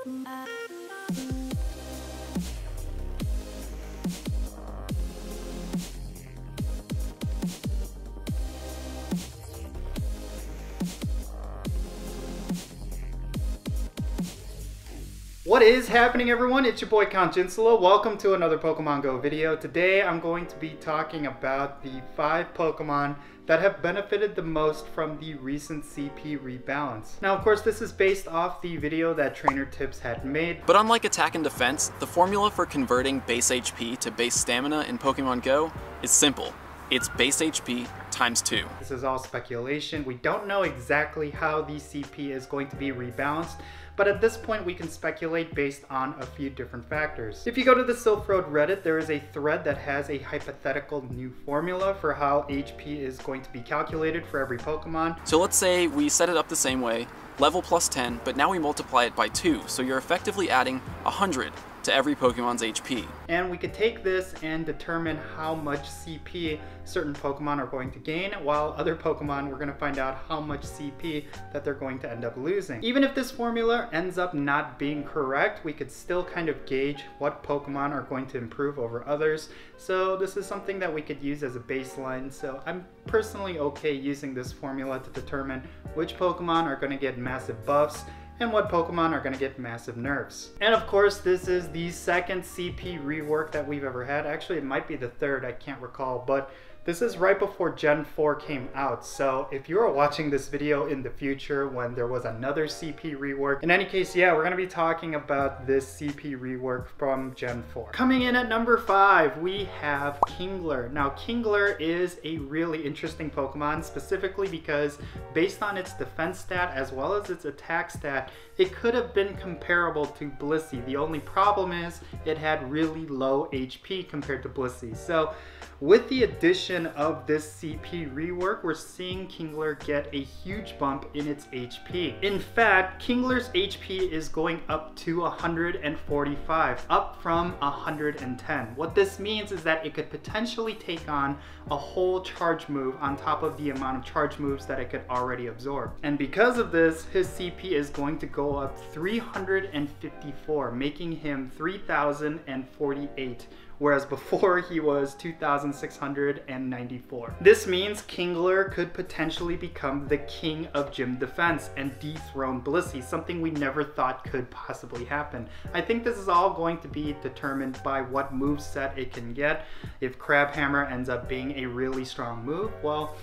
What is happening, everyone? It's your boy Count Jinsolo. Welcome to another Pokemon Go video. Today I'm going to be talking about the 5 Pokemon that have benefited the most from the recent CP rebalance. Now, of course, this is based off the video that Trainer Tips had made. But unlike attack and defense, the formula for converting base HP to base stamina in Pokemon Go is simple. It's base HP times 2. This is all speculation. We don't know exactly how the CP is going to be rebalanced, but at this point we can speculate based on a few different factors. If you go to the Silph Road Reddit, there is a thread that has a hypothetical new formula for how HP is going to be calculated for every Pokemon. So let's say we set it up the same way, level plus 10, but now we multiply it by 2, so you're effectively adding 100 to every Pokemon's HP. And we could take this and determine how much CP certain Pokemon are going to gain, while other Pokemon we're going to find out how much CP that they're going to end up losing. Even if this formula ends up not being correct, we could still kind of gauge what Pokemon are going to improve over others. So this is something that we could use as a baseline. So I'm personally okay using this formula to determine which Pokemon are going to get massive buffs and what Pokemon are going to get massive nerfs. And of course, this is the second CP rework that we've ever had. Actually, it might be the third, I can't recall, but this is right before Gen 4 came out, so if you are watching this video in the future when there was another CP rework, in any case, yeah, we're going to be talking about this CP rework from Gen 4. Coming in at number 5, we have Kingler. Now, Kingler is a really interesting Pokemon, specifically because based on its defense stat as well as its attack stat, it could have been comparable to Blissey. The only problem is it had really low HP compared to Blissey. So with the addition of this CP rework, we're seeing Kingler get a huge bump in its HP. In fact, Kingler's HP is going up to 145, up from 110. What this means is that it could potentially take on a whole charge move on top of the amount of charge moves that it could already absorb. And because of this, his CP is going to go up 354, making him 3,048. Whereas before he was 2,694. This means Kingler could potentially become the king of gym defense and dethrone Blissey, something we never thought could possibly happen. I think this is all going to be determined by what moveset it can get. If Crabhammer ends up being a really strong move, well,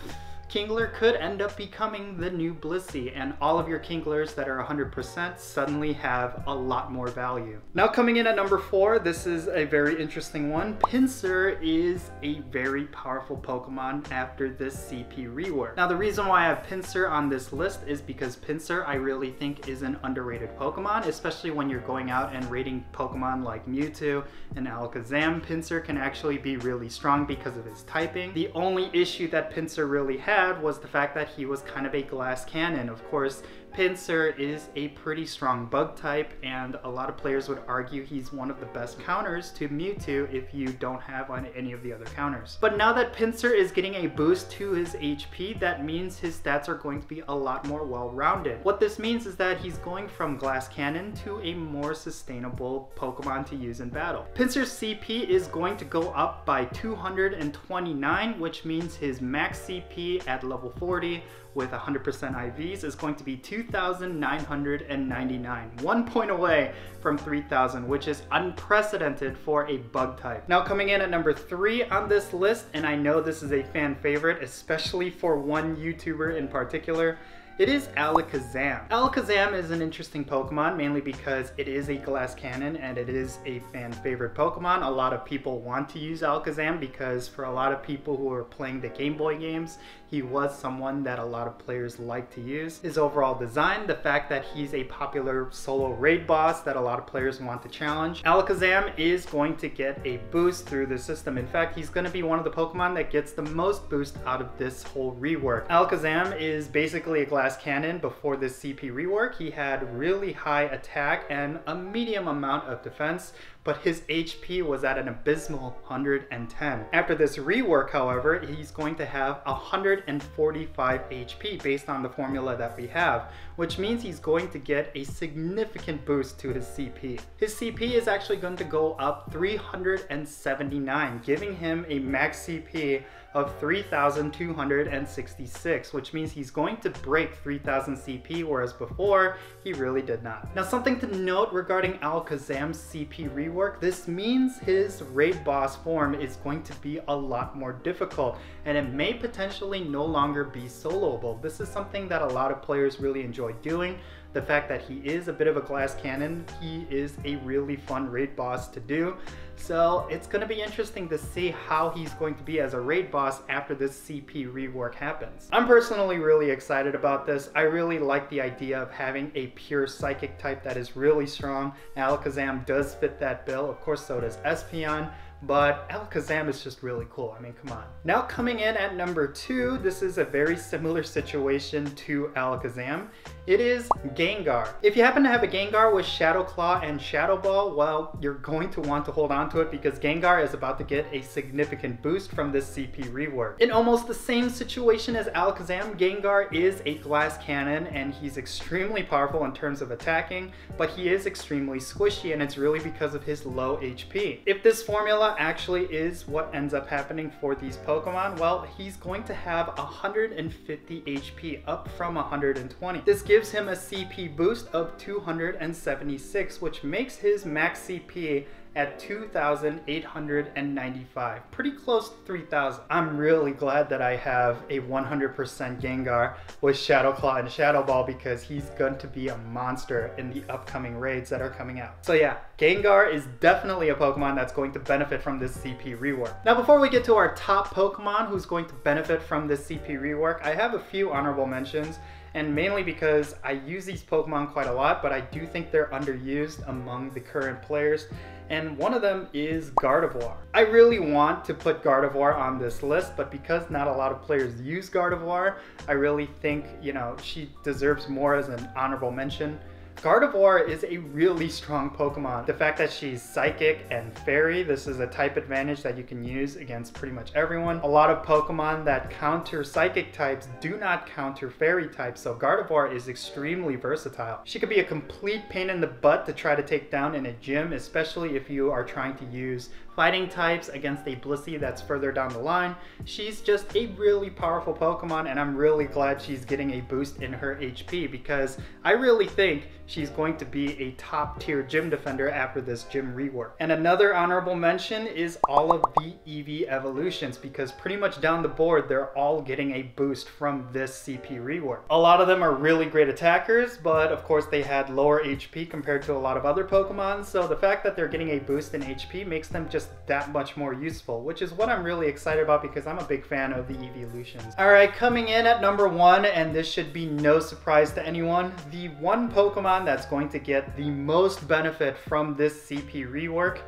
Kingler could end up becoming the new Blissey, and all of your Kinglers that are 100% suddenly have a lot more value. Now coming in at number 4, this is a very interesting one. Pinsir is a very powerful Pokemon after this CP rework. Now the reason why I have Pinsir on this list is because Pinsir I really think is an underrated Pokemon, especially when you're going out and raiding Pokemon like Mewtwo and Alakazam. Pinsir can actually be really strong because of his typing. The only issue that Pinsir really had was the fact that he was kind of a glass cannon. Of course, Pinsir is a pretty strong bug type, and a lot of players would argue he's one of the best counters to Mewtwo if you don't have on any of the other counters. But now that Pinsir is getting a boost to his HP, that means his stats are going to be a lot more well-rounded. What this means is that he's going from glass cannon to a more sustainable Pokemon to use in battle. Pinsir's CP is going to go up by 229, which means his max CP at level 40 with 100% IVs is going to be 2,999, 1 point away from 3,000, which is unprecedented for a bug type. Now coming in at number 3 on this list, and I know this is a fan favorite, especially for one YouTuber in particular, it is Alakazam. Alakazam is an interesting Pokemon, mainly because it is a glass cannon and it is a fan favorite Pokemon. A lot of people want to use Alakazam because for a lot of people who are playing the Game Boy games, he was someone that a lot of players like to use. His overall design, the fact that he's a popular solo raid boss that a lot of players want to challenge. Alakazam is going to get a boost through the system. In fact, he's going to be one of the Pokemon that gets the most boost out of this whole rework. Alakazam is basically a glass cannon before this CP rework. He had really high attack and a medium amount of defense, but his HP was at an abysmal 110. After this rework, however, he's going to have 100 245 HP based on the formula that we have, which means he's going to get a significant boost to his CP. His CP is actually going to go up 379, giving him a max CP of 3,266, which means he's going to break 3,000 CP, whereas before he really did not. Now, something to note regarding Alakazam's CP rework, this means his raid boss form is going to be a lot more difficult, and it may potentially no longer be soloable. This is something that a lot of players really enjoy doing. The fact that he is a bit of a glass cannon, he is a really fun raid boss to do. So it's going to be interesting to see how he's going to be as a raid boss after this CP rework happens. I'm personally really excited about this. I really like the idea of having a pure psychic type that is really strong. Alakazam does fit that bill. Of course, so does Espeon. But Alakazam is just really cool. I mean, come on. Now coming in at number 2, this is a very similar situation to Alakazam. It is Gengar. If you happen to have a Gengar with Shadow Claw and Shadow Ball, well, you're going to want to hold on to it because Gengar is about to get a significant boost from this CP rework. In almost the same situation as Alakazam, Gengar is a glass cannon and he's extremely powerful in terms of attacking, but he is extremely squishy, and it's really because of his low HP. If this formula actually is what ends up happening for these Pokemon, well, he's going to have 150 HP up from 120. This gives him a CP boost of 276, which makes his max CP at 2,895, pretty close to 3,000. I'm really glad that I have a 100% Gengar with Shadow Claw and Shadow Ball because he's going to be a monster in the upcoming raids that are coming out. So yeah, Gengar is definitely a Pokemon that's going to benefit from this CP rework. Now before we get to our top Pokemon who's going to benefit from this CP rework, I have a few honorable mentions, and mainly because I use these Pokemon quite a lot, but I do think they're underused among the current players, and one of them is Gardevoir. I really want to put Gardevoir on this list, but because not a lot of players use Gardevoir, I really think, you know, she deserves more as an honorable mention. Gardevoir is a really strong Pokemon. The fact that she's Psychic and Fairy, this is a type advantage that you can use against pretty much everyone. A lot of Pokemon that counter Psychic types do not counter Fairy types, so Gardevoir is extremely versatile. She could be a complete pain in the butt to try to take down in a gym, especially if you are trying to use fighting types against a Blissey that's further down the line. She's just a really powerful Pokemon, and I'm really glad she's getting a boost in her HP because I really think she's going to be a top tier gym defender after this gym rework. And another honorable mention is all of the EV evolutions, because pretty much down the board they're all getting a boost from this CP rework. A lot of them are really great attackers, but of course they had lower HP compared to a lot of other Pokemon, so the fact that they're getting a boost in HP makes them just that much more useful, which is what I'm really excited about because I'm a big fan of the evolutions. Alright, coming in at number 1, and this should be no surprise to anyone, the one Pokemon that's going to get the most benefit from this CP rework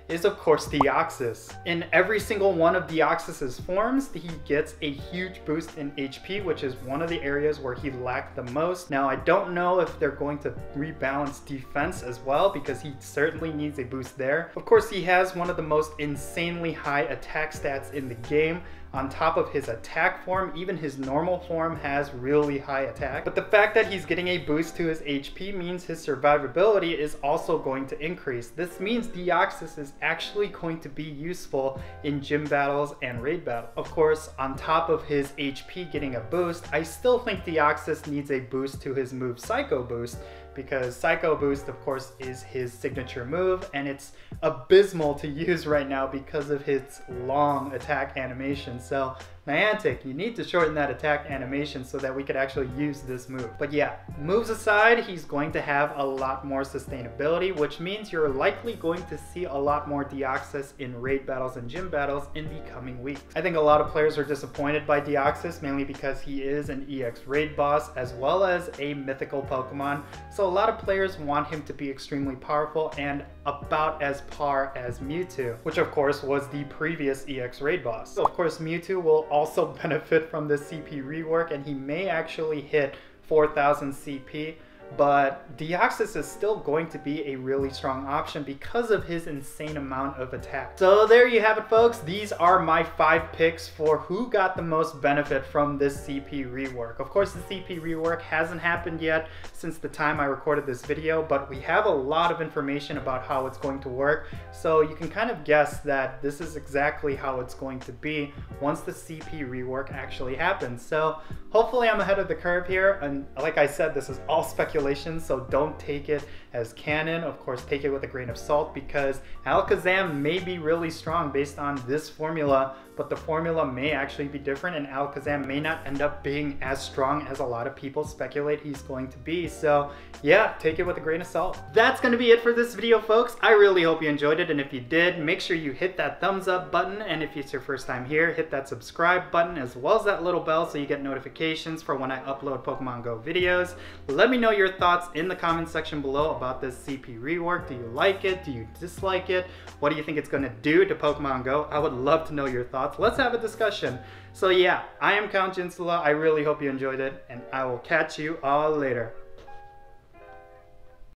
is of course Deoxys. In every single one of Deoxys's forms, he gets a huge boost in HP, which is one of the areas where he lacked the most. Now I don't know if they're going to rebalance defense as well, because he certainly needs a boost there. Of course, he has one of the most insanely high attack stats in the game. On top of his attack form, even his normal form has really high attack. But the fact that he's getting a boost to his HP means his survivability is also going to increase. This means Deoxys is actually going to be useful in gym battles and raid battles. Of course, on top of his HP getting a boost, I still think Deoxys needs a boost to his move Psycho Boost, because Psycho Boost, of course, is his signature move, and it's abysmal to use right now because of his long attack animation. So Niantic, you need to shorten that attack animation so that we could actually use this move. But yeah, moves aside, he's going to have a lot more sustainability, which means you're likely going to see a lot more Deoxys in raid battles and gym battles in the coming weeks. I think a lot of players are disappointed by Deoxys, mainly because he is an EX raid boss as well as a mythical Pokemon. So a lot of players want him to be extremely powerful and about as par as Mewtwo, which of course was the previous EX raid boss. So of course Mewtwo will also benefit from this CP rework, and he may actually hit 4,000 CP, but Deoxys is still going to be a really strong option because of his insane amount of attack. So there you have it, folks. These are my 5 picks for who got the most benefit from this CP rework. Of course, the CP rework hasn't happened yet since the time I recorded this video, but we have a lot of information about how it's going to work. So you can kind of guess that this is exactly how it's going to be once the CP rework actually happens. So hopefully I'm ahead of the curve here. And like I said, this is all speculation, so don't take it as canon. Of course, take it with a grain of salt because Alakazam may be really strong based on this formula, but the formula may actually be different and Alakazam may not end up being as strong as a lot of people speculate he's going to be. So yeah, take it with a grain of salt. That's going to be it for this video, folks. I really hope you enjoyed it, and if you did, make sure you hit that thumbs up button, and if it's your first time here, hit that subscribe button as well as that little bell so you get notifications for when I upload Pokemon Go videos. Let me know your thoughts in the comment section below about this CP rework. Do you like it? Do you dislike it? What do you think it's going to do to Pokemon Go? I would love to know your thoughts. Let's have a discussion. So yeah, I am Count Jinsula. I really hope you enjoyed it, and I will catch you all later.